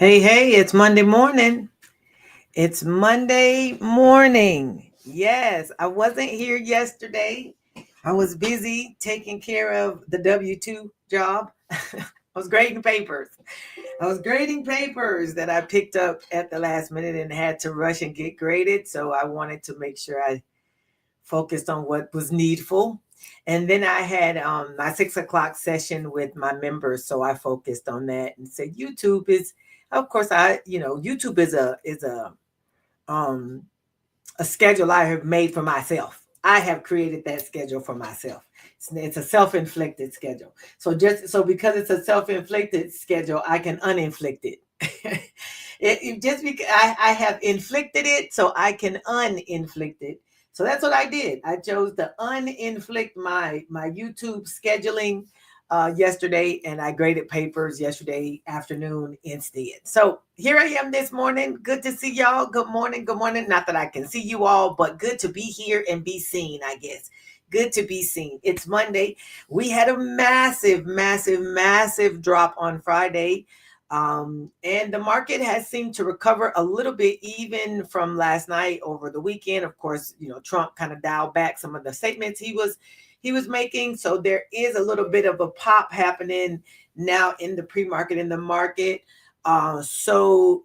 Hey, it's Monday morning. It's Monday morning. Yes, I wasn't here yesterday. I was busy taking care of the W-2 job. I was grading papers. I was grading papers that I picked up at the last minute and had to rush and get graded. So I wanted to make sure I focused on what was needful. And then I had my 6 o'clock session with my members, so I focused on that and said YouTube is, of course, YouTube um, a schedule I have made for myself. I have created that schedule for myself. It's a self-inflicted schedule. So because it's a self-inflicted schedule, I can uninflict it. It just because I have inflicted it, so I can uninflict it. So that's what I did. I chose to uninflict my YouTube scheduling yesterday, and I graded papers yesterday afternoon instead. So here I am this morning. Good to see y'all. Good morning. Good morning. Not that I can see you all, but good to be here and be seen, I guess. Good to be seen. It's Monday. We had a massive drop on Friday. And the market has seemed to recover a little bit even from last night over the weekend. Of course, Trump kind of dialed back some of the statements he was making. So there is a little bit of a pop happening now in the pre-market, in the market. So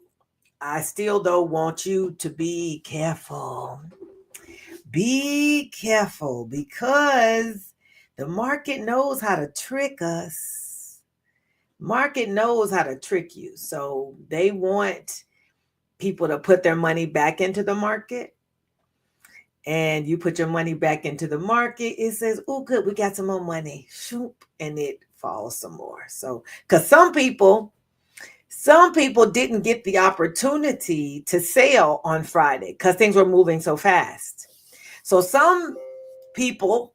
I still though want you to be careful. Be careful because the market knows how to trick us. Market knows how to trick you. So they want people to put their money back into the market. And you put your money back into the market, it says, oh, good, we got some more money. Shoop, and it falls some more. So, because some people didn't get the opportunity to sell on Friday because things were moving so fast. So some people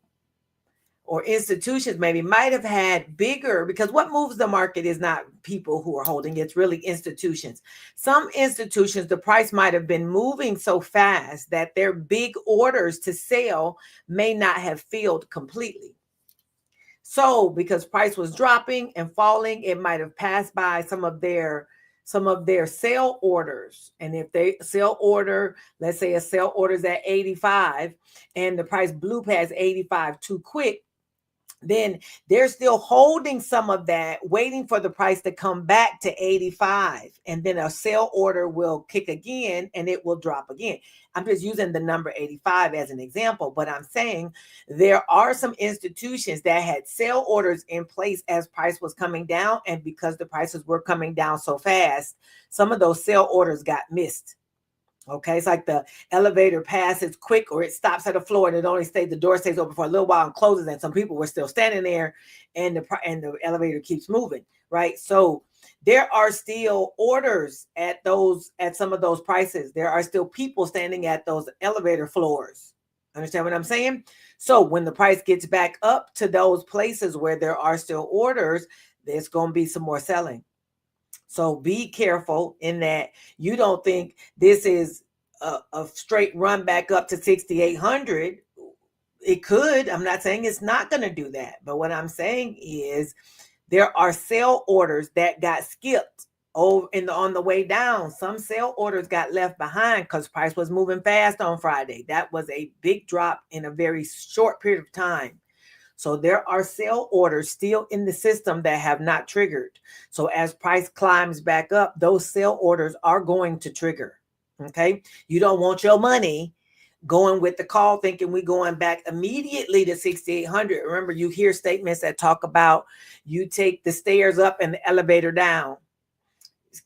or institutions maybe might have had bigger, because what moves the market is not people who are holding, it's really institutions. Some institutions, the price might have been moving so fast that their big orders to sell may not have filled completely. So because price was dropping and falling, it might have passed by some of their sale orders. And if they sell order, let's say a sale order is at 85 and the price blew past 85 too quick, then they're still holding some of that, waiting for the price to come back to 85. And then a sale order will kick again and it will drop again. I'm just using the number 85 as an example, but I'm saying there are some institutions that had sale orders in place as price was coming down. And because the prices were coming down so fast, some of those sale orders got missed. Okay, it's like the elevator passes quick or it stops at a floor and the door stays open for a little while and closes, and some people were still standing there and the elevator keeps moving, right? So there are still orders at some of those prices. There are still people standing at those elevator floors. Understand what I'm saying? So when the price gets back up to those places where there are still orders, there's going to be some more selling. So be careful in that you don't think this is a straight run back up to 6,800. It could. I'm not saying it's not going to do that. But what I'm saying is there are sale orders that got skipped on the way down. Some sale orders got left behind because price was moving fast on Friday. That was a big drop in a very short period of time. So there are sale orders still in the system that have not triggered. So as price climbs back up, those sale orders are going to trigger. Okay. You don't want your money going with the call thinking we're going back immediately to 6,800. Remember, you hear statements that talk about you take the stairs up and the elevator down.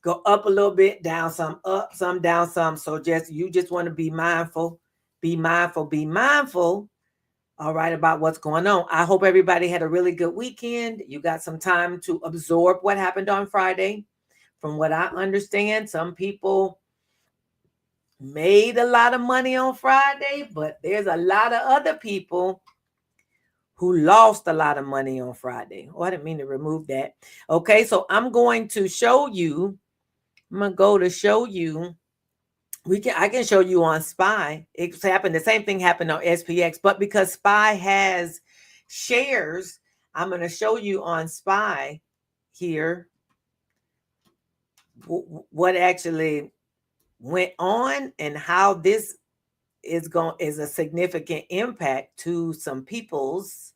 Go up a little bit, down some, up some, down some. So you just want to be mindful, all right, about what's going on. I hope everybody had a really good weekend. You got some time to absorb what happened on Friday. From what I understand, some people made a lot of money on Friday, but there's a lot of other people who lost a lot of money on Friday. Oh, I didn't mean to remove that. Okay, so I'm going to show you. I'm going to go to show you. I can show you on SPY. It's happened. The same thing happened on SPX, but because SPY has shares, I'm going to show you on SPY here. what actually went on and how this is a significant impact to some people's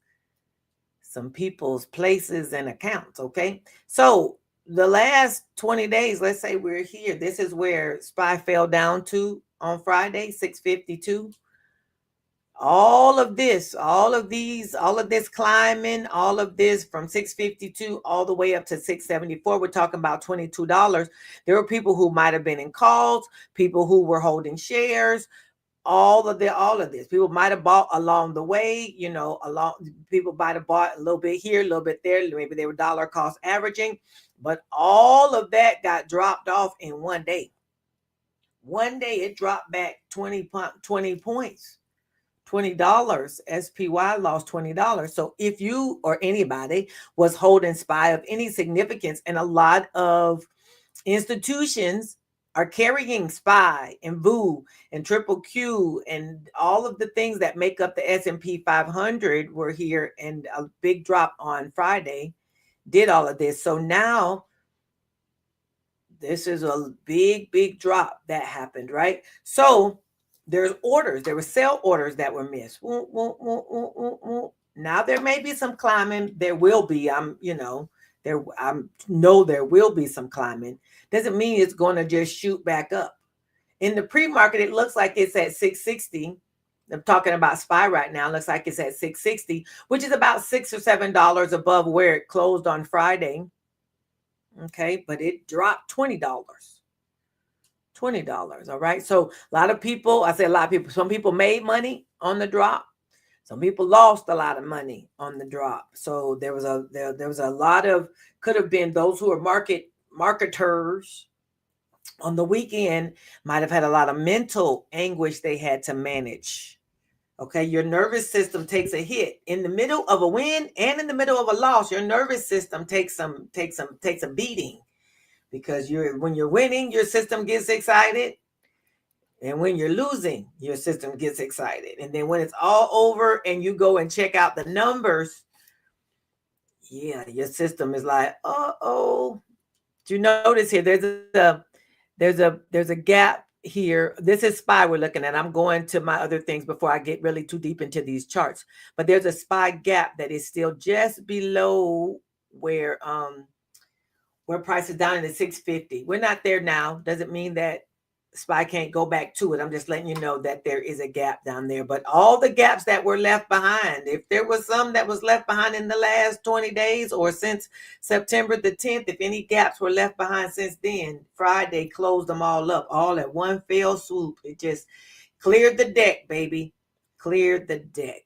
places and accounts. Okay, so the last 20 days, let's say we're here, this is where SPY fell down to on Friday, 652. All of this climbing, all of this from 652 all the way up to 674. We're talking about $22. There were people who might have been in calls, people who were holding shares, all of this. People might have bought along the way, people might have bought a little bit here, a little bit there. Maybe they were dollar cost averaging, but all of that got dropped off in one day. One day it dropped back 20 points. $20. SPY lost $20. So if you or anybody was holding SPY of any significance, and a lot of institutions are carrying SPY and VOO and Triple Q and all of the things that make up the S&P 500 were here, and a big drop on Friday did all of this. So now this is a big drop that happened, right? So there were sell orders that were missed. Now there may be some climbing. There will be. I know there will be some climbing. Doesn't mean it's going to just shoot back up. In the pre-market, it looks like it's at 660. I'm talking about SPY right now. It looks like it's at 660, which is about $6 or $7 above where it closed on Friday. Okay, but it dropped $20. All right. So a lot of people, I say a lot of people, some people made money on the drop. Some people lost a lot of money on the drop. So there was a lot of, could have been those who are marketers on the weekend might have had a lot of mental anguish they had to manage. Okay, your nervous system takes a hit in the middle of a win and in the middle of a loss. Your nervous system takes a beating, because when you're winning, your system gets excited, and when you're losing, your system gets excited. And then when it's all over and you go and check out the numbers, yeah, your system is like, uh-oh. Do you notice here there's a gap here. This is SPY we're looking at. I'm going to my other things before I get really too deep into these charts. But there's a SPY gap that is still just below where price is down in the 650. We're not there now. Doesn't mean that SPY can't go back to it. I'm just letting you know that there is a gap down there. But all the gaps that were left behind, if there was some that was left behind in the last 20 days or since September the 10th, if any gaps were left behind since then, Friday closed them all up, all at one fell swoop. It just cleared the deck, baby. Cleared the deck.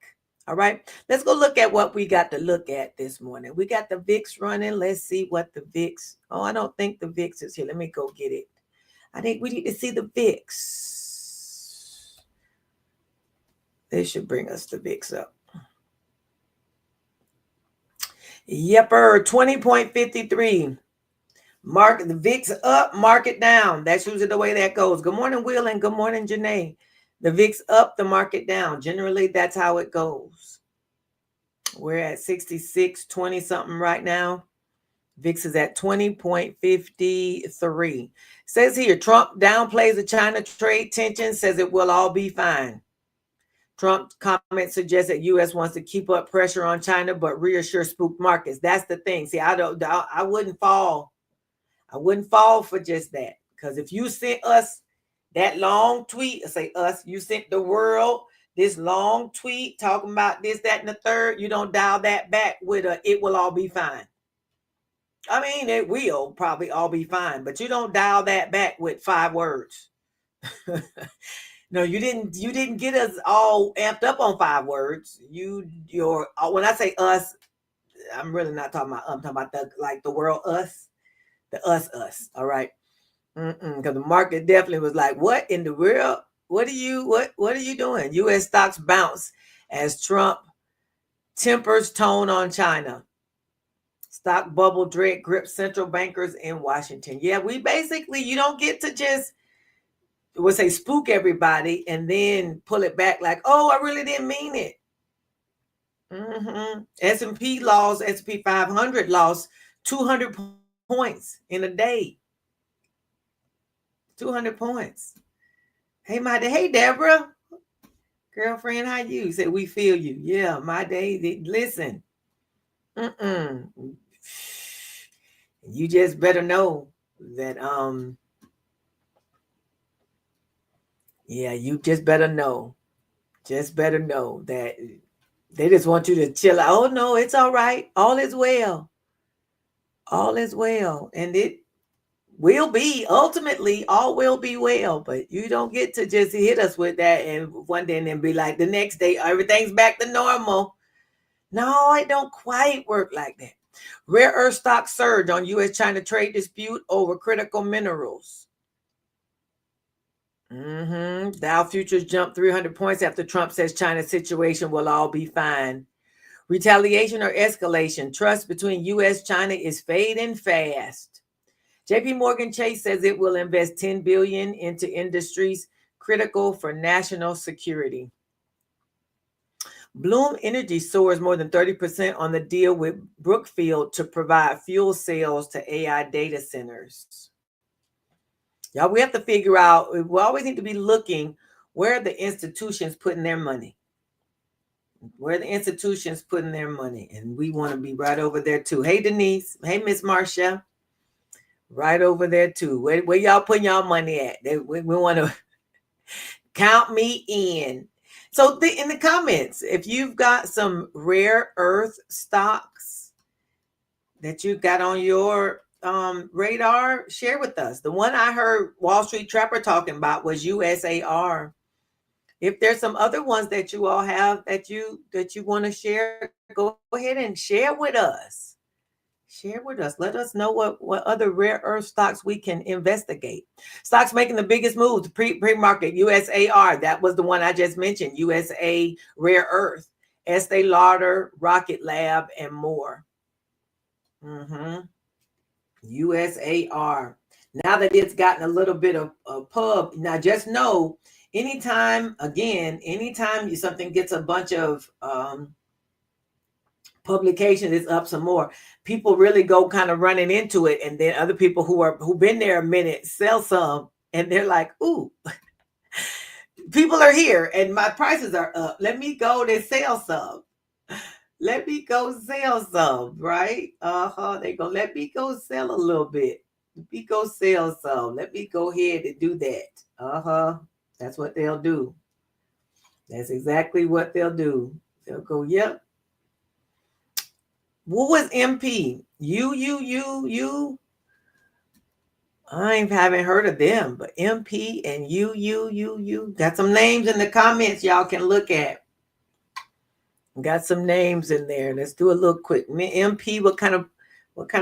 All right, let's go look at what we got to look at this morning. We got the VIX running. Let's see what the VIX. Oh, I don't think the VIX is here. Let me go get it. I think we need to see the VIX. They should bring us the VIX up. Yepper, 20.53. Mark the VIX up, market down. That's usually the way that goes. Good morning, Will, and good morning, Janae. The VIX up, the market down. Generally, that's how it goes. We're at 66.20 something right now. VIX is at 20.53. Says here, Trump downplays the China trade tension, says it will all be fine. Trump comment suggests that U.S. wants to keep up pressure on China, but reassure spooked markets. That's the thing. See, I wouldn't fall. I wouldn't fall for just that. Because if you sent us that long tweet, you sent the world this long tweet talking about this, that, and the third, you don't dial that back with it will all be fine. I mean, it will probably all be fine, but you don't dial that back with 5 words. No, you didn't get us all amped up on 5 words. When I say us, I'm really not talking about, I'm talking about the world, us, the us. All right. Because the market definitely was like, what in the world? What are you doing? U.S. stocks bounce as Trump tempers tone on China. Stock bubble dread grips central bankers in Washington. Yeah, we basically, you don't get to just, spook everybody and then pull it back like, oh, I really didn't mean it. S&P 500 lost 200 points in a day. 200 points. Hey, my day. Hey, Deborah. Girlfriend, how you? Said we feel you. Yeah, my day. Listen. You just better know that yeah, you just better know. Just better know that they just want you to chill out. Oh no, it's all right. All is well. All is well. And it will be ultimately all will be well. But you don't get to just hit us with that and one day and then be like the next day, everything's back to normal. No, it don't quite work like that. Rare earth stock surge on U.S.-China trade dispute over critical minerals. Dow futures jumped 300 points after Trump says China's situation will all be fine. Retaliation or escalation? Trust between U.S.-China is fading fast. JP Morgan Chase says it will invest $10 billion into industries critical for national security. Bloom Energy soars more than 30% on the deal with Brookfield to provide fuel cells to AI data centers. Y'all, we have to figure out, we always need to be looking where the institutions putting their money. Where the institutions putting their money. And we want to be right over there too. Hey, Denise. Hey, Miss Marcia. Right over there too. Where y'all putting y'all money at? We want to count me in. So in the comments, if you've got some rare earth stocks that you got on your radar, share with us. The one I heard Wall Street Trapper talking about was USAR. If there's some other ones that you all have that you want to share, go ahead and share with us. Share with us. Let us know what other rare earth stocks we can investigate. Stocks making the biggest moves. Premarket, USAR. That was the one I just mentioned. USA Rare Earth, Estee Lauder, Rocket Lab, and more. USAR. Now that it's gotten a little bit of a pub, now just know, anytime something gets a bunch of publication, is up some more, people really go kind of running into it, and then other people who've been there a minute sell some, and they're like, ooh, people are here and my prices are up, let me go to sell some. Let me go sell some, right? They go, let me go sell a little bit. Let me go sell some. Let me go ahead and do that. That's what they'll do. That's exactly what they'll do. They'll go, yep. What was MP? You. I haven't heard of them, but MP and you. Got some names in the comments y'all can look at. Got some names in there. Let's do a little quick. MP, what kind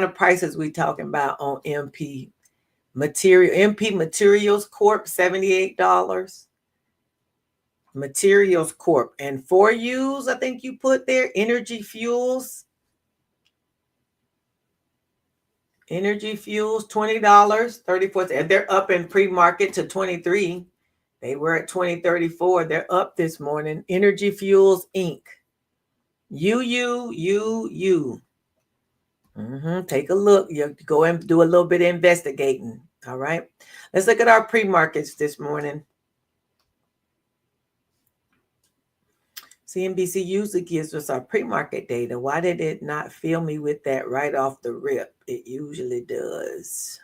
of prices we talking about on MP? MP Materials Corp, $78. Materials Corp. And 4U's, I think you put there. Energy Fuels, $20, 34. They're up in pre-market to 23. They were at 20.34. They're up this morning. Energy Fuels Inc. You. Take a look. You go and do a little bit of investigating. All right. Let's look at our pre-markets this morning. CNBC usually gives us our pre-market data. Why did it not fill me with that right off the rip? It usually does.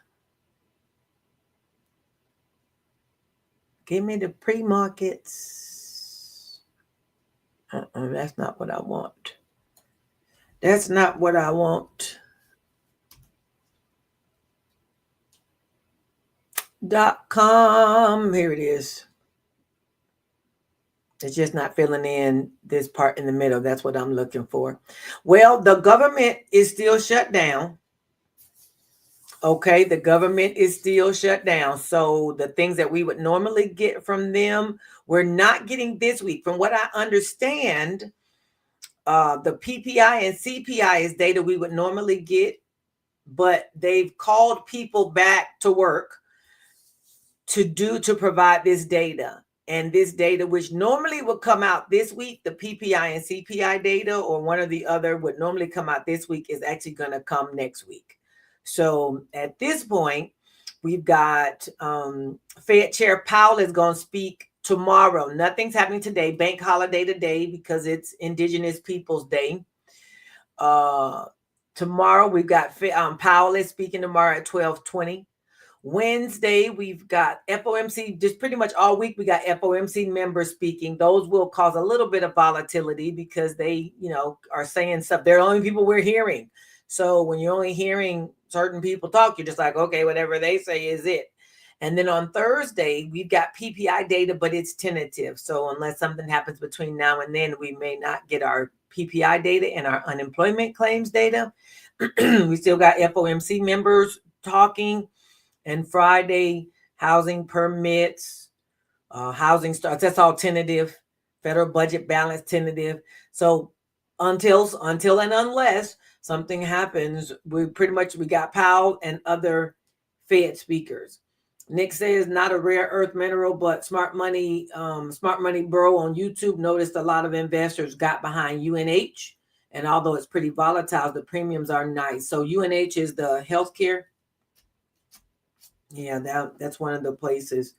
Give me the pre-markets. That's not what I want. That's not what I want. .com. Here it is. It's just not filling in this part in the middle. That's what I'm looking for. Well, the government is still shut down. Okay, the government is still shut down. So the things that we would normally get from them, we're not getting this week. From what I understand, the PPI and CPI is data we would normally get, but they've called people back to work to provide this data. And this data, which normally would come out this week, the PPI and CPI data, or one or the other would normally come out this week, is actually going to come next week. So at this point, We've got Fed Chair Powell is going to speak tomorrow. Nothing's happening today. Bank holiday today because it's Indigenous Peoples Day. Tomorrow we've got Powell is speaking tomorrow at 12:20. Wednesday, we've got FOMC, just pretty much all week, we got FOMC members speaking. Those will cause a little bit of volatility because they, are saying stuff. They're the only people we're hearing. So when you're only hearing certain people talk, you're just like, okay, whatever they say is it. And then on Thursday, we've got PPI data, but it's tentative. So unless something happens between now and then, we may not get our PPI data and our unemployment claims data. We still got FOMC members talking. And Friday, housing permits, housing starts. That's all tentative. Federal budget balance tentative. So until and unless something happens, we got Powell and other Fed speakers. Nick says not a rare earth mineral, but Smart Money Bro on YouTube noticed a lot of investors got behind UNH. And although it's pretty volatile, the premiums are nice. So UNH is the healthcare. Yeah, that's one of the places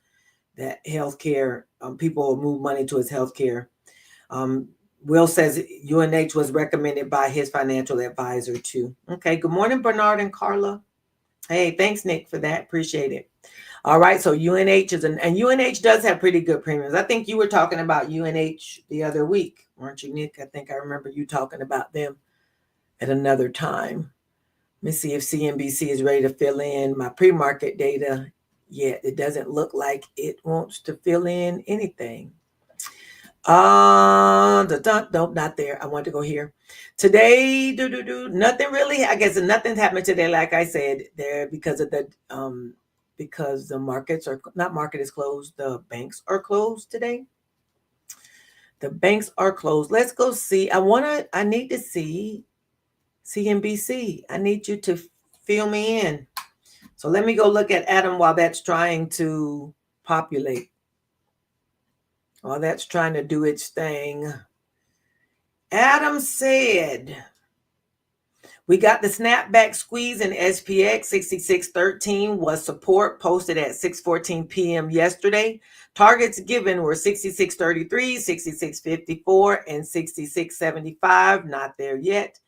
that healthcare people will move money towards healthcare. Will says UNH was recommended by his financial advisor too. Okay, good morning, Bernard and Carla. Hey, thanks, Nick, for that. Appreciate it. All right, so UNH and UNH does have pretty good premiums. I think you were talking about UNH the other week, weren't you, Nick? I think I remember you talking about them at another time. Let me see if CNBC is ready to fill in my pre-market data yet. It doesn't look like it wants to fill in anything. Nope, not there. I want to go here. Today, nothing really. I guess nothing's happening today, like I said, there because of the because the market is closed. The banks are closed today. The banks are closed. Let's go see. I need to see CNBC. I need you to fill me in. So let me go look at Adam while that's trying to populate. While that's trying to do its thing. Adam said, we got the snapback squeeze in SPX. 66.13 was support posted at 6:14 p.m. yesterday. Targets given were 66.33, 66.54, and 66.75. Not there yet.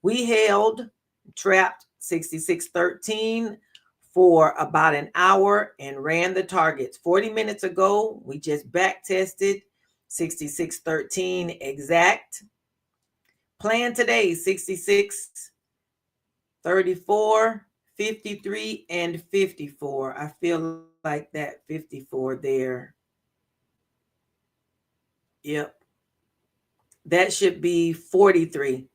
We held trapped 66.13 for about an hour and ran the targets. 40 minutes ago, we just back tested 66.13 exact. Plan today, 66.34, 53, and 54. I feel like that 54 there. Yep. That should be 43.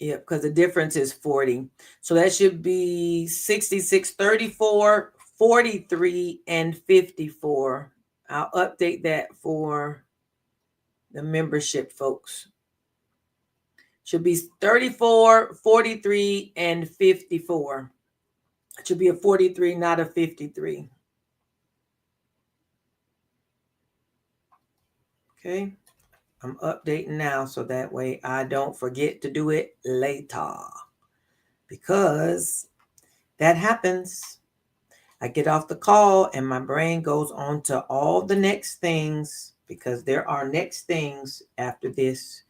Yep, because the difference is 40. So that should be 66, 34, 43, and 54. I'll update that for the membership folks. Should be 34, 43, and 54. It should be a 43, not a 53. Okay. I'm updating now so that way I don't forget to do it later, because that happens. I get off the call and my brain goes on to all the next things, because there are next things after this.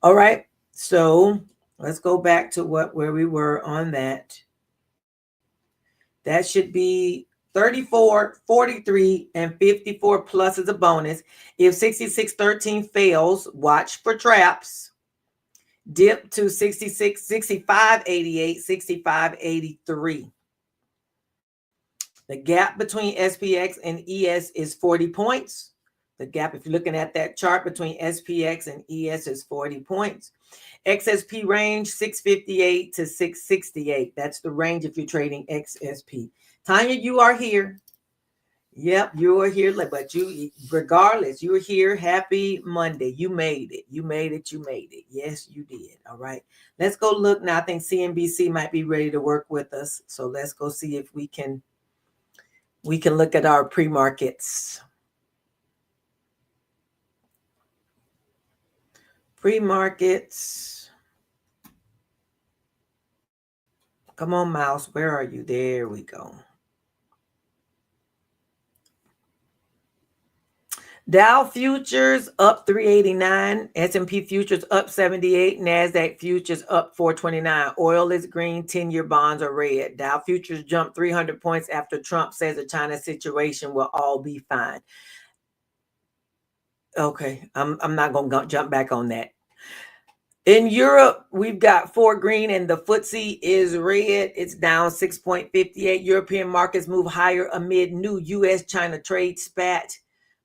All right, so let's go back to where we were on that. That should be 34, 43, and 54 plus as a bonus. If 66.13 fails, watch for traps. Dip to 66, 65.88, 65.83. The gap between SPX and ES is 40 points. The gap, if you're looking at that chart between SPX and ES, is 40 points. XSP range 658 to 668. That's the range if you're trading XSP. Tanya, you are here. Yep, you are here. But you, regardless, you are here. Happy Monday. You made it. You made it. You made it. Yes, you did. All right. Let's go look now. I think CNBC might be ready to work with us. So let's go see if we can look at our pre-markets. Pre-markets. Come on, mouse. Where are you? There we go. Dow futures up 389, S&P futures up 78, NASDAQ futures up 429. Oil is green, 10-year bonds are red. Dow futures jumped 300 points after Trump says the China situation will all be fine. Okay, I'm not going to jump back on that. In Europe, we've got 4 green and the FTSE is red. It's down 6.58. European markets move higher amid new U.S.-China trade spat.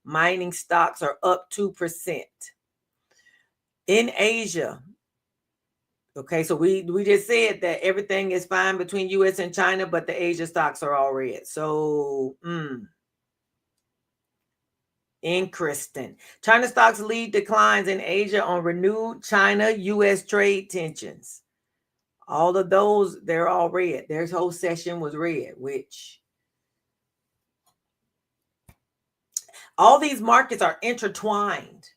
Mining stocks are up 2%. In Asia, okay, so we just said that everything is fine between U.S. and China, but the Asia stocks are all red. So, interesting. China stocks lead declines in Asia on renewed China-U.S. trade tensions. All of those, they're all red. Their whole session was red, which all these markets are intertwined.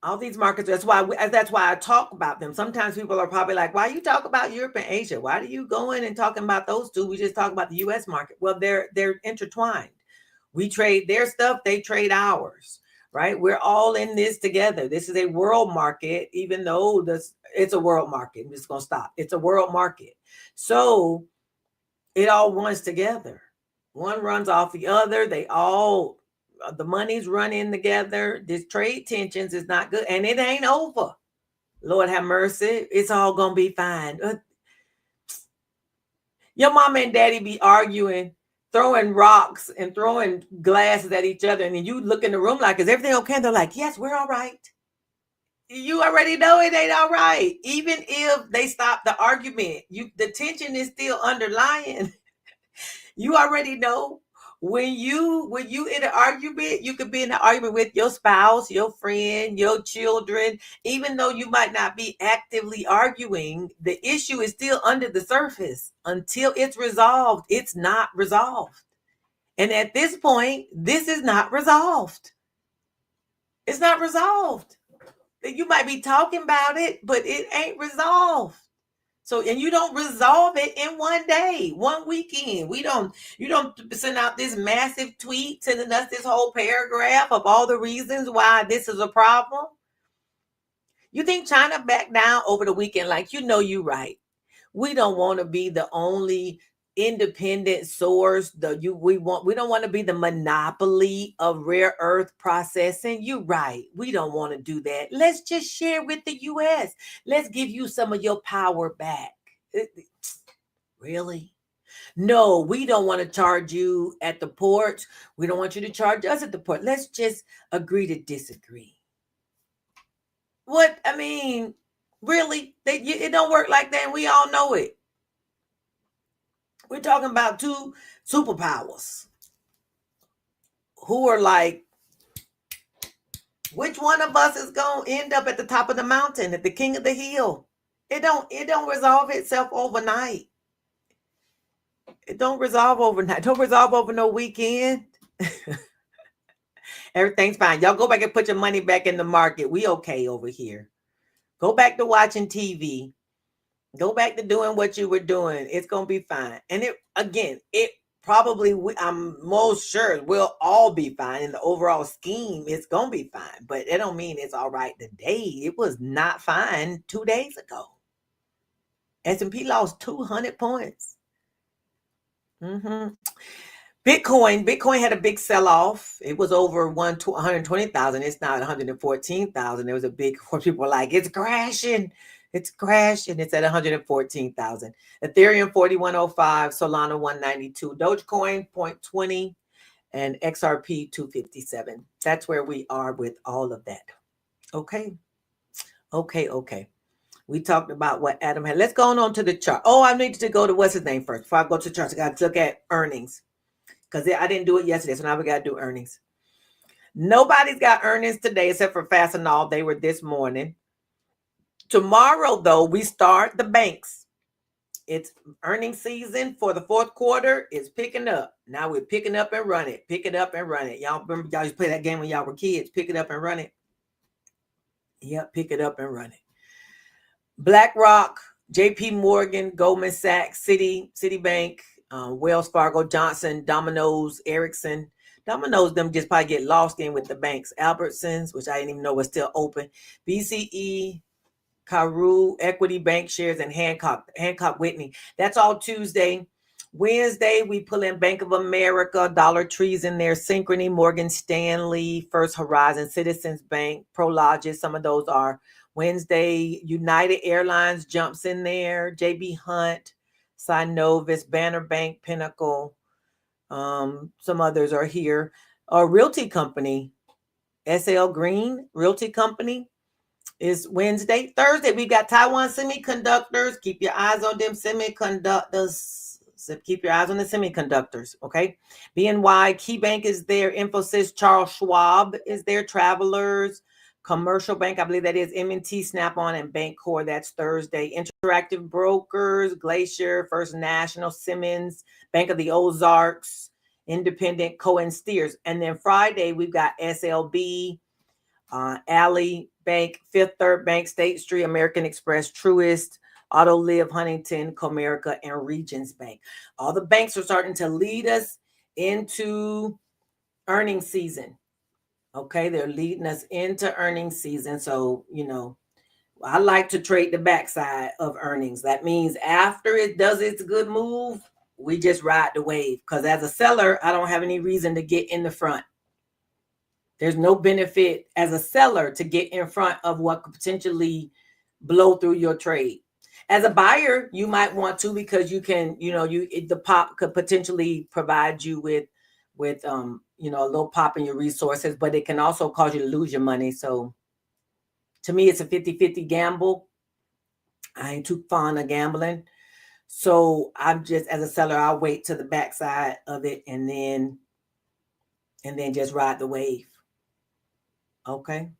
All these markets, that's why I talk about them. Sometimes people are probably like, why you talk about Europe and Asia? Why do you go in and talking about those two? We just talk about the U.S. market. Well, they're intertwined. We trade their stuff, they trade ours, right? We're all in this together. This is a world market, even though it's a world market. I'm just going to stop. It's a world market. So it all runs together. One runs off the other. The money's running together. This trade tensions is not good. And it ain't over. Lord have mercy. It's all going to be fine. Your mama and daddy be arguing, throwing rocks and throwing glasses at each other. And then you look in the room like, is everything okay? And they're like, yes, we're all right. You already know it ain't all right. Even if they stop the argument, the tension is still underlying. You already know when you in an argument, you could be in an argument with your spouse, your friend, your children. Even though you might not be actively arguing, the issue is still under the surface. Until it's resolved, it's not resolved. And at this point, this is not resolved. It's not resolved. You might be talking about it, but it ain't resolved. So, and you don't resolve it in one day, one weekend. You don't send out this massive tweet sending us this whole paragraph of all the reasons why this is a problem. You think China backed down over the weekend? Like, you're right. We don't want to be the only independent source. We don't want to be the monopoly of rare earth processing. You're right. We don't want to do that. Let's just share with the U.S. Let's give you some of your power back. Really? No, we don't want to charge you at the port. We don't want you to charge us at the port. Let's just agree to disagree. What? I mean, really? It don't work like that, and we all know it. We're talking about two superpowers who are like, which one of us is going to end up at the top of the mountain, at the king of the hill? It don't resolve itself overnight. It don't resolve overnight. Don't resolve over no weekend. Everything's fine. Y'all go back and put your money back in the market. We okay over here. Go back to watching TV. Go back to doing what you were doing. It's going to be fine. And it probably, I'm most sure we'll all be fine. In the overall scheme, it's going to be fine. But it don't mean it's all right today. It was not fine 2 days ago. S&P lost 200 points. Bitcoin had a big sell-off. It was over 120,000. It's now at 114,000. There was a big, people were like, it's crashing. It's crashing. It's at 114,000. Ethereum 4105, Solana 192, Dogecoin 0.20, and XRP 257. That's where we are with all of that. Okay. We talked about what Adam had. Let's go on to the chart. Oh, I need to go to what's his name first. Before I go to the chart, I got to look at earnings. Because I didn't do it yesterday, so now we got to do earnings. Nobody's got earnings today except for Fastenal. They were this morning. Tomorrow, though, we start the banks. It's earnings season for the fourth quarter. It's picking up. Now we're picking up and running. Pick it up and run it. Y'all remember y'all used to play that game when y'all were kids? Pick it up and run it. Yep, pick it up and run it. BlackRock JP Morgan, Goldman Sachs, Citibank, Wells Fargo, Johnson, Domino's, Ericsson. Domino's, them just probably get lost in with the banks. Albertsons, which I didn't even know was still open. BCE, Carew, Equity Bank Shares, and Hancock Whitney. That's all Tuesday. Wednesday, we pull in Bank of America, Dollar Tree's in there, Synchrony, Morgan Stanley, First Horizon, Citizens Bank, Prologis. Some of those are Wednesday. United Airlines jumps in there, JB Hunt, Synovus, Banner Bank, Pinnacle. Some others are here. Realty Company, SL Green Realty Company is Wednesday. Thursday, we got Taiwan Semiconductors. Keep your eyes on them semiconductors. Keep your eyes on the semiconductors, okay? BNY, KeyBank is there. Infosys, Charles Schwab is there. Travelers, Commercial Bank, I believe that is M&T, Snap-on, and Bancorp. That's Thursday. Interactive Brokers, Glacier, First National, Simmons, Bank of the Ozarks, Independent, Cohen Steers. And then Friday, we've got SLB, Alley Bank, Fifth Third Bank, State Street, American Express, Truist, Auto Live, Huntington, Comerica, and Regions Bank. All the banks are starting to lead us into earnings season. Okay, they're leading us into earnings season. So, I like to trade the backside of earnings. That means after it does its good move, we just ride the wave. Because as a seller, I don't have any reason to get in the front. There's no benefit as a seller to get in front of what could potentially blow through your trade. As a buyer, you might want to, because you can, the pop could potentially provide you with a little pop in your resources, but it can also cause you to lose your money. So to me, it's a 50-50 gamble. I ain't too fond of gambling. So I'm just, as a seller, I'll wait to the backside of it and then just ride the wave. Okay,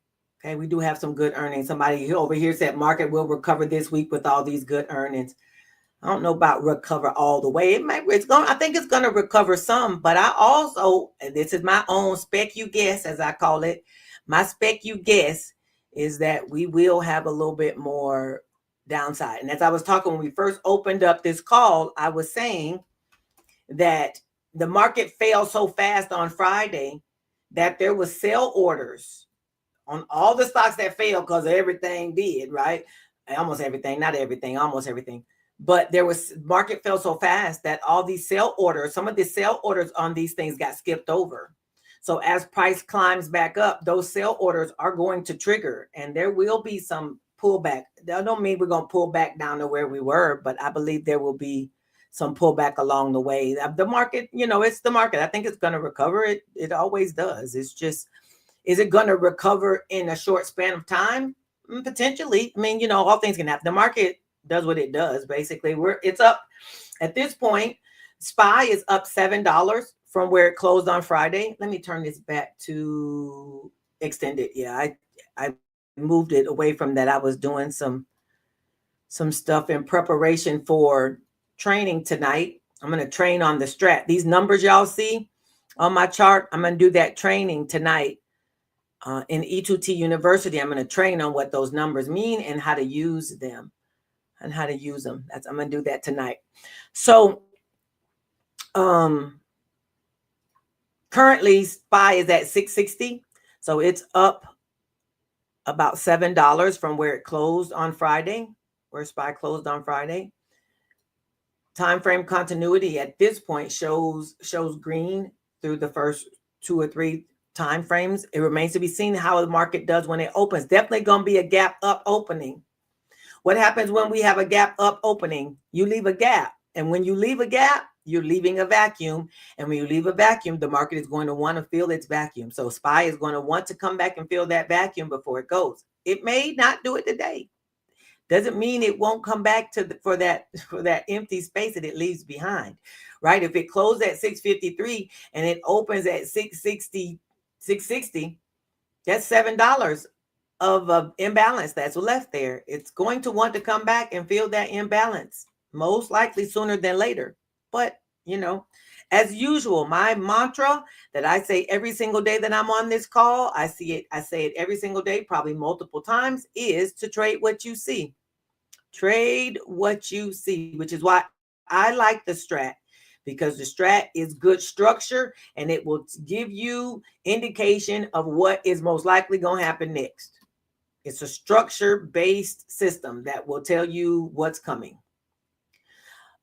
we do have some good earnings. Somebody over here said market will recover this week with all these good earnings. I don't know about recover all the way. I think it's gonna recover some, but I also, and this is my own spec you guess, as I call it, my spec you guess is that we will have a little bit more downside. And as I was talking when we first opened up this call, I was saying that the market fell so fast on Friday that there was sell orders on all the stocks that failed because everything did, right? Almost everything, not everything, almost everything. But market fell so fast that all these sell orders, some of the sell orders on these things got skipped over. So as price climbs back up, those sell orders are going to trigger, and there will be some pullback. That don't mean we're going to pull back down to where we were, but I believe there will be some pullback along the way. The market, it's the market. I think it's going to recover. It always does. It's just, is it going to recover in a short span of time? Potentially. I mean, all things can happen. The market does what it does. Basically, it's up at this point. SPY is up $7 from where it closed on Friday. Let me turn this back to extended. Yeah, I moved it away from that. I was doing some stuff in preparation for training tonight. I'm going to train on the strat. These numbers y'all see on my chart, I'm going to do that training tonight. In E2T University, I'm going to train on what those numbers mean and how to use them. I'm going to do that tonight. So currently SPY is at 660. So it's up about $7 from where it closed on Friday, where SPY closed on Friday. Time frame continuity at this point shows green through the first 2 or 3 time frames. It remains to be seen how the market does when it opens. Definitely going to be a gap up opening. What happens when we have a gap up opening? You leave a gap. And when you leave a gap, you're leaving a vacuum. And when you leave a vacuum, the market is going to want to fill its vacuum. So SPY is going to want to come back and fill that vacuum before it goes. It may not do it today. Doesn't mean it won't come back for that empty space that it leaves behind, right? If it closed at 653 and it opens at 660, that's $7 of imbalance that's left there. It's going to want to come back and fill that imbalance, most likely sooner than later. But, as usual, my mantra that I say every single day that I'm on this call, I say it every single day, probably multiple times, is to trade what you see. Trade what you see, which is why I like the strat, because the strat is good structure and it will give you indication of what is most likely going to happen next. It's a structure-based system that will tell you what's coming.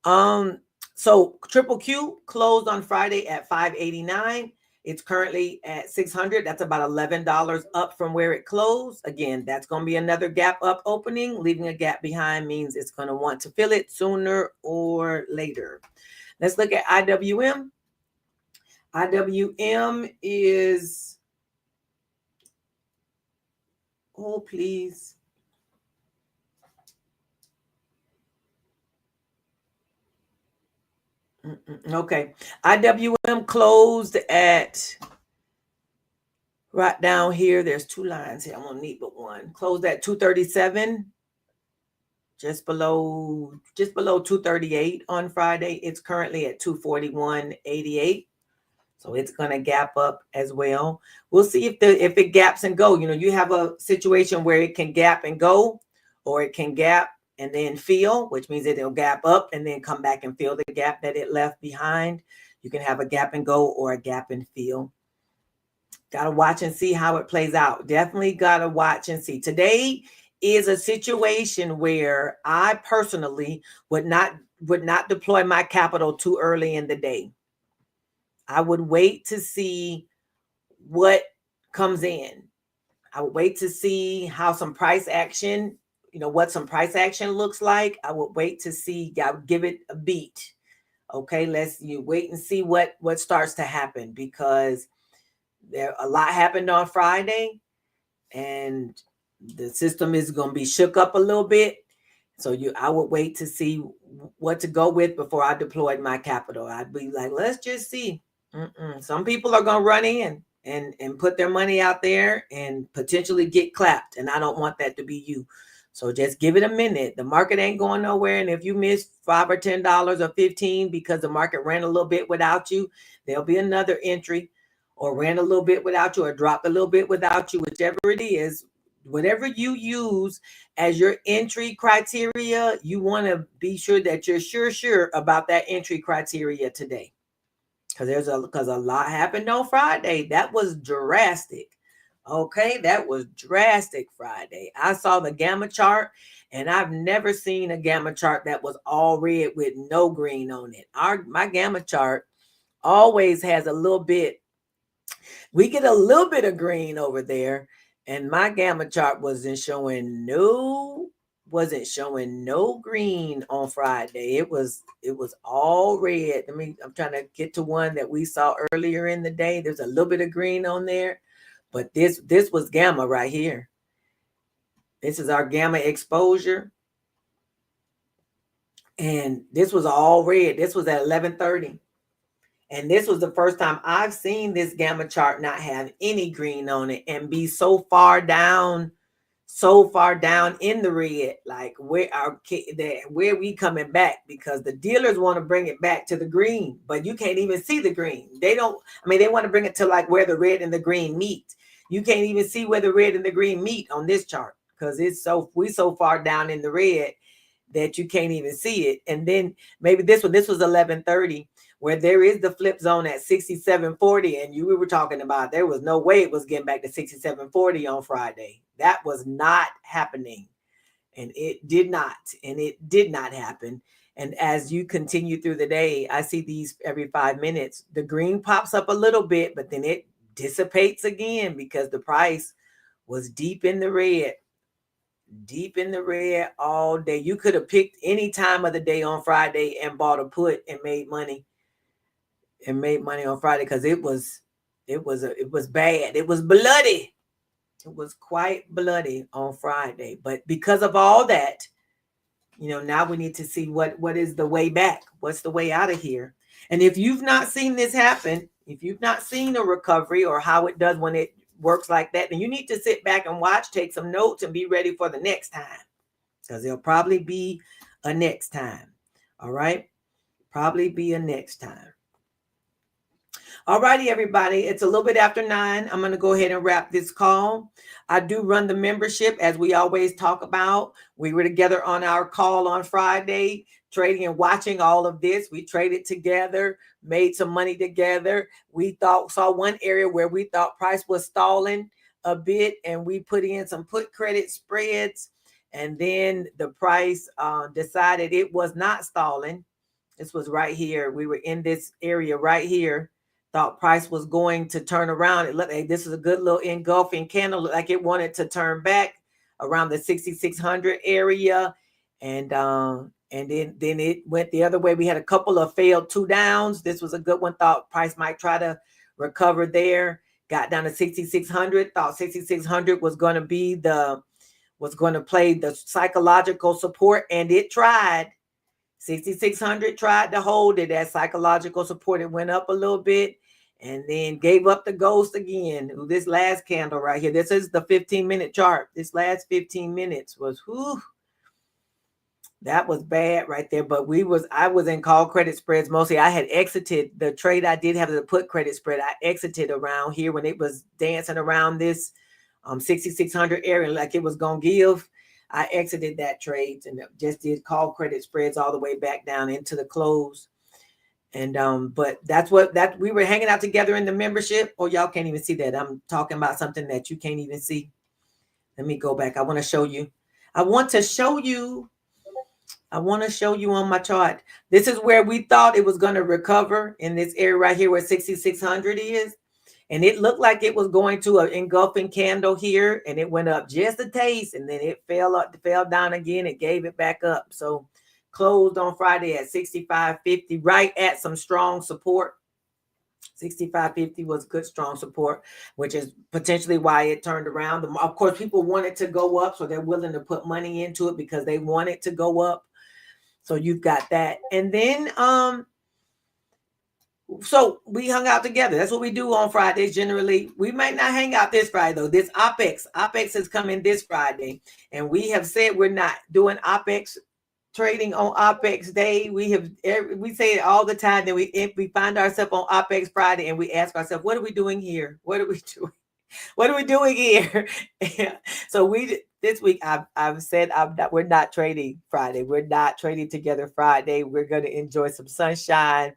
So Triple Q closed on Friday at 589. It's currently at 600. That's about $11 up from where it closed. Again, that's going to be another gap up opening. Leaving a gap behind means it's going to want to fill it sooner or later. Let's look at IWM. IWM is, oh, please. Okay. IWM closed at right down here. There's two lines here. I'm going to need but one. Closed at 237. Just below 238 on Friday. It's currently at 241.88. So it's going to gap up as well. We'll see if it gaps and go. You know, you have a situation where it can gap and go, or it can gap and then fill, which means that it'll gap up and then come back and fill the gap that it left behind. You can have a gap and go or a gap and fill. Got to watch and see how it plays out. Definitely got to watch and see. Today is a situation where I personally would not deploy my capital too early in the day. I would wait to see what comes in. I would wait to see how some price action, what some price action looks like. I would wait to see, I would give it a beat. Okay, you wait and see what starts to happen, because a lot happened on Friday and the system is going to be shook up a little bit. So I would wait to see what to go with before I deployed my capital. I'd be like, let's just see. Some people are going to run in and put their money out there and potentially get clapped. And I don't want that to be you. So just give it a minute. The market ain't going nowhere. And if you miss $5 or $10 or 15 because the market ran a little bit without you, there'll be another entry, or ran a little bit without you, or dropped a little bit without you, whichever it is. Whatever you use as your entry criteria, you want to be sure that you're sure about that entry criteria today. Because a lot happened on Friday. That was drastic. Okay, that was drastic Friday. I saw the gamma chart, and I've never seen a gamma chart that was all red with no green on it. My gamma chart always has a little bit. We get a little bit of green over there, and my gamma chart wasn't showing no green on Friday. It was all red. I'm trying to get to one that we saw earlier in the day. There's a little bit of green on there, but this was gamma right here. This is our gamma exposure, and this was all red. This was at 11:30. And this was the first time I've seen this gamma chart not have any green on it and be so far down in the red. Like, where we coming back? Because the dealers want to bring it back to the green, but you can't even see the green. They want to bring it to like where the red and the green meet. You can't even see where the red and the green meet on this chart, because we so far down in the red that you can't even see it. And then maybe this was 11:30, where there is the flip zone at 67.40, and we were talking about there was no way it was getting back to 67.40 on Friday. That was not happening, and it did not happen. And as you continue through the day, I see these every 5 minutes. The green pops up a little bit, but then it dissipates again because the price was deep in the red all day. You could have picked any time of the day on Friday and bought a put and made money on Friday, because it was bad. It was bloody. It was quite bloody on Friday. But because of all that, now we need to see what is the way back. What's the way out of here? And if you've not seen this happen, if you've not seen a recovery or how it does when it works like that, then you need to sit back and watch, take some notes, and be ready for the next time, because there'll probably be a next time. All right. Probably be a next time. All righty, everybody. It's a little bit after 9. I'm going to go ahead and wrap this call. I do run the membership, as we always talk about. We were together on our call on Friday, trading and watching all of this. We traded together, made some money together. We saw one area where we thought price was stalling a bit, and we put in some put credit spreads. And then the price decided it was not stalling. This was right here. We were in this area right here. Thought price was going to turn around. It looked like this is a good little engulfing candle. Looked like it wanted to turn back around the 6,600 area, and then it went the other way. We had a couple of failed two downs. This was a good one. Thought price might try to recover there. Got down to 6,600. Thought 6,600 was going to be was going to play the psychological support, and it tried. 6,600 tried to hold it as psychological support. It went up a little bit and then gave up the ghost again. This last candle right here, this is the 15-minute chart. This last 15 minutes was, that was bad right there. But I was in call credit spreads mostly. I had exited the trade. I did have the put credit spread. I exited around here when it was dancing around this 6,600 area like it was going to give. I exited that trade and just did call credit spreads all the way back down into the close. And but that we were hanging out together in the membership. Oh, y'all can't even see that. I'm talking about something that you can't even see. Let me go back. I want to show you. I want to show you on my chart. This is where we thought it was going to recover, in this area right here where 6,600 is. And it looked like it was going to an engulfing candle here, and it went up just a taste, and then it fell down again. It gave it back up. So closed on Friday at 65.50, right at some strong support. 65.50 was good, strong support, which is potentially why it turned around. Of course, people want it to go up, so they're willing to put money into it because they want it to go up. So you've got that. And then so we hung out together. That's what we do on Fridays generally. We might not hang out this Friday, though. This OPEX is coming this Friday. And we have said we're not doing OPEX trading on OPEX day. We say it all the time. Then we find ourselves on OPEX Friday and we ask ourselves, what are we doing here? What are we doing? What are we doing here? So this week I've said we're not trading Friday. We're not trading together Friday. We're going to enjoy some sunshine.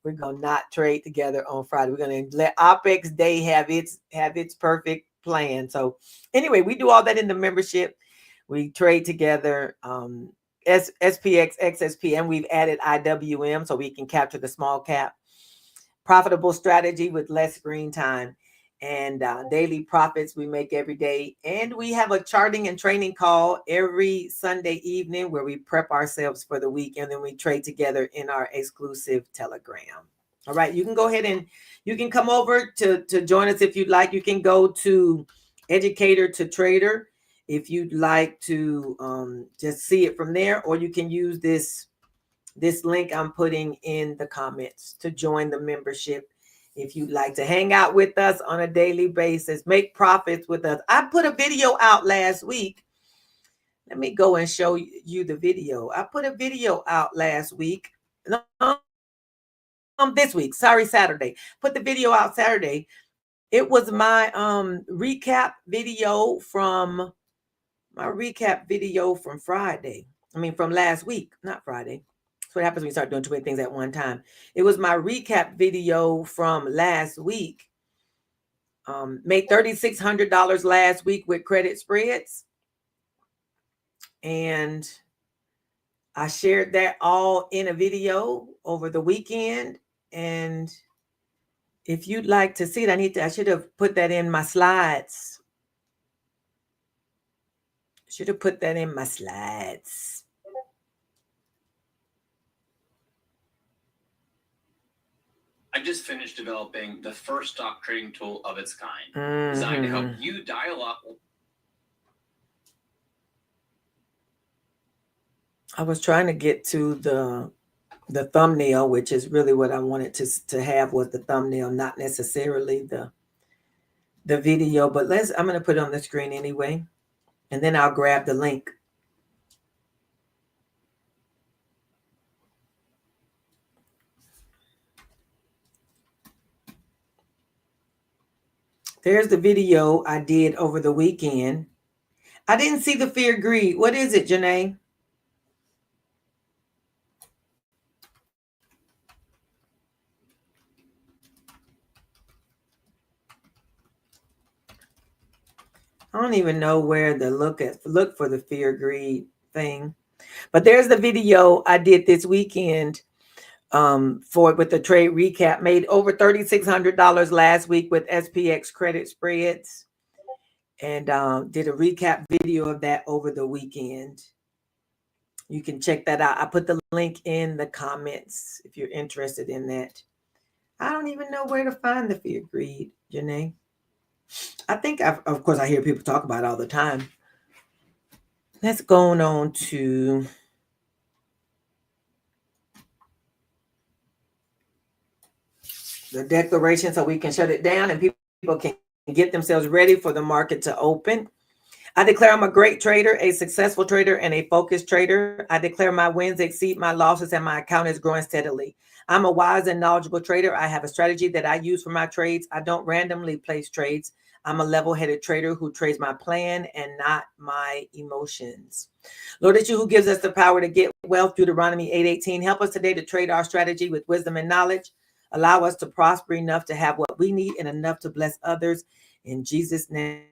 We're going to not trade together on Friday. We're going to let OPEX Day have its perfect plan. So anyway, we do all that in the membership. We trade together SPX, XSP, and we've added IWM so we can capture the small cap. Profitable strategy with less screen time, and daily profits we make every day. And we have a charting and training call every Sunday evening where we prep ourselves for the week, and then we trade together in our exclusive Telegram. All right, you can go ahead and you can come over to join us if you'd like. You can go to Educator to Trader if you'd like to just see it from there, or you can use this link I'm putting in the comments to join the membership. If you'd like to hang out with us on a daily basis, make profits with us. I put a video out last week. Let me go and show you the video. I put a video out last week. This week, Saturday. Put the video out Saturday. It was my recap video from Friday. From last week, not Friday. That's what happens when you start doing too many things at one time. It was my recap video from last week. Made $3,600 last week with credit spreads. And I shared that all in a video over the weekend. And if you'd like to see it, I should have put that in my slides. I just finished developing the first stock trading tool of its kind, designed to help you dial up. I was trying to get to the thumbnail, which is really what I wanted to have, was the thumbnail, not necessarily the video. But I'm going to put it on the screen anyway, and then I'll grab the link. There's the video I did over the weekend. I didn't see the fear greed. What is it, Janae? I don't even know where to look for the fear greed thing. But there's the video I did this weekend for with the trade recap. Made over $3,600 last week with SPX credit spreads, and did a recap video of that over the weekend. You can check that out. I put the link in the comments if you're interested in that. I don't even know where to find the fear greed, Janae. I think of course I hear people talk about it all the time. Let's go on to the declaration so we can shut it down and people can get themselves ready for the market to open. I declare I'm a great trader, a successful trader, and a focused trader. I declare my wins exceed my losses and my account is growing steadily. I'm a wise and knowledgeable trader. I have a strategy that I use for my trades. I don't randomly place trades. I'm a level-headed trader who trades my plan and not my emotions. Lord, it's you who gives us the power to get wealth. Deuteronomy 8:18. Help us today to trade our strategy with wisdom and knowledge. Allow us to prosper enough to have what we need and enough to bless others. In Jesus' name,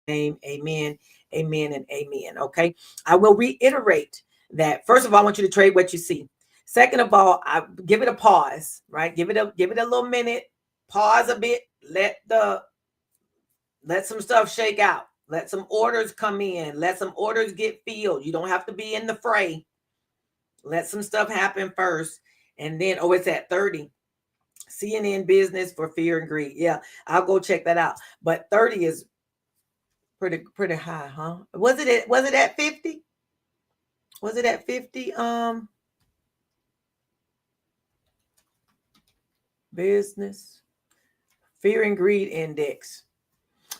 amen, amen, and amen. Okay. I will reiterate that. First of all, I want you to trade what you see. Second of all, I give it a pause, right? Give it a little minute, pause a bit, let some stuff shake out. Let some orders come in. Let some orders get filled. You don't have to be in the fray. Let some stuff happen first. And then, oh, it's at 30. CNN business for fear and greed. Yeah, I'll go check that out. But 30 is pretty high, huh? Was it at 50? Was it at 50? Business fear and greed index.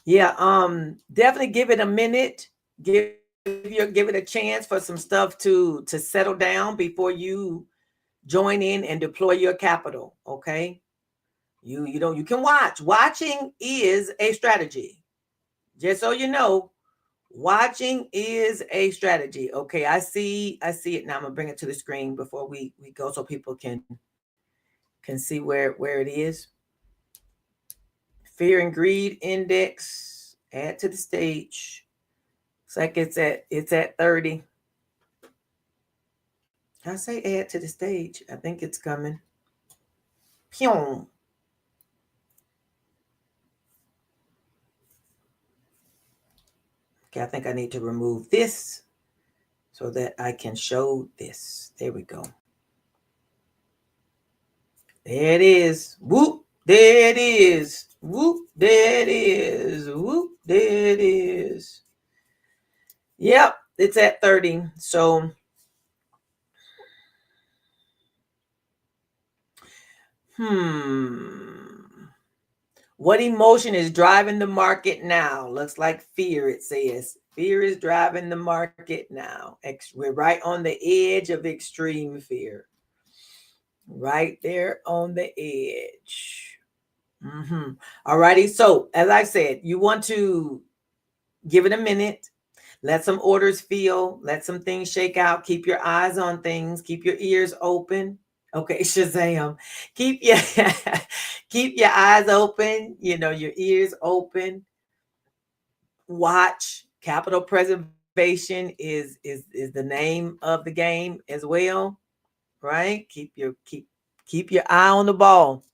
Yeah, definitely give it a minute. Give it a chance for some stuff to settle down before you join in and deploy your capital. Okay. You can watch. Watching is a strategy. Just so you know, watching is a strategy. Okay, I see it now. I'm gonna bring it to the screen before we go so people can see where it is. Fear and greed index. Add to the stage. Looks like it's at 30. I say add to the stage. I think it's coming. Pyong. Okay, I think I need to remove this so that I can show this. There we go. There it is. Whoop. There it is. Whoop. There it is. Whoop. There it is. Yep, it's at 30. So, what emotion is driving the market now? Looks like fear, it says. Fear is driving the market now. We're right on the edge of extreme fear. Right there on the edge. All righty. So, as I said, you want to give it a minute. Let some orders fill. Let some things shake out. Keep your eyes on things. Keep your ears open. Okay, Shazam. Keep your eyes open, your ears open. Watch. Capital preservation is the name of the game as well, right? Keep your eye on the ball.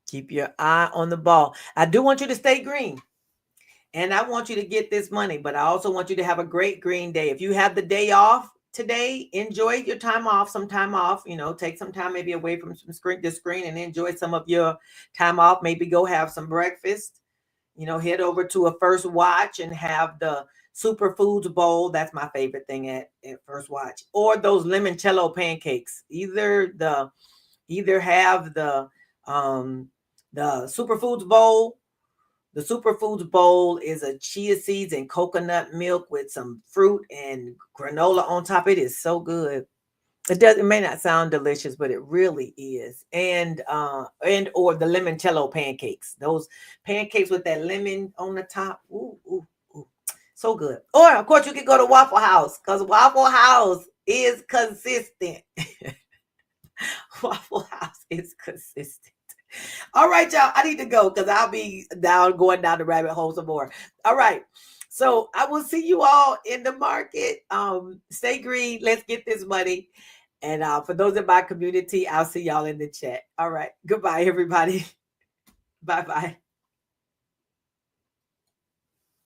Keep your eye on the ball. I do want you to stay green. And I want you to get this money, but I also want you to have a great green day. If you have the day off today, enjoy your time off, take some time maybe away from the screen and enjoy some of your time off. Maybe go have some breakfast, head over to a First Watch and have the Superfoods bowl. That's my favorite thing at First Watch, or those limoncello pancakes. Either have the Superfoods bowl. The Superfoods bowl is a chia seeds and coconut milk with some fruit and granola on top. It is so good. It may not sound delicious, but it really is. And or the limoncello pancakes. Those pancakes with that lemon on the top. Ooh, ooh, ooh. So good. Or of course you can go to Waffle House because Waffle House is consistent. Waffle House is consistent. All right, y'all. I need to go because I'll be going down the rabbit hole some more. All right. So I will see you all in the market. Stay green. Let's get this money. And for those in my community, I'll see y'all in the chat. All right. Goodbye, everybody. Bye-bye.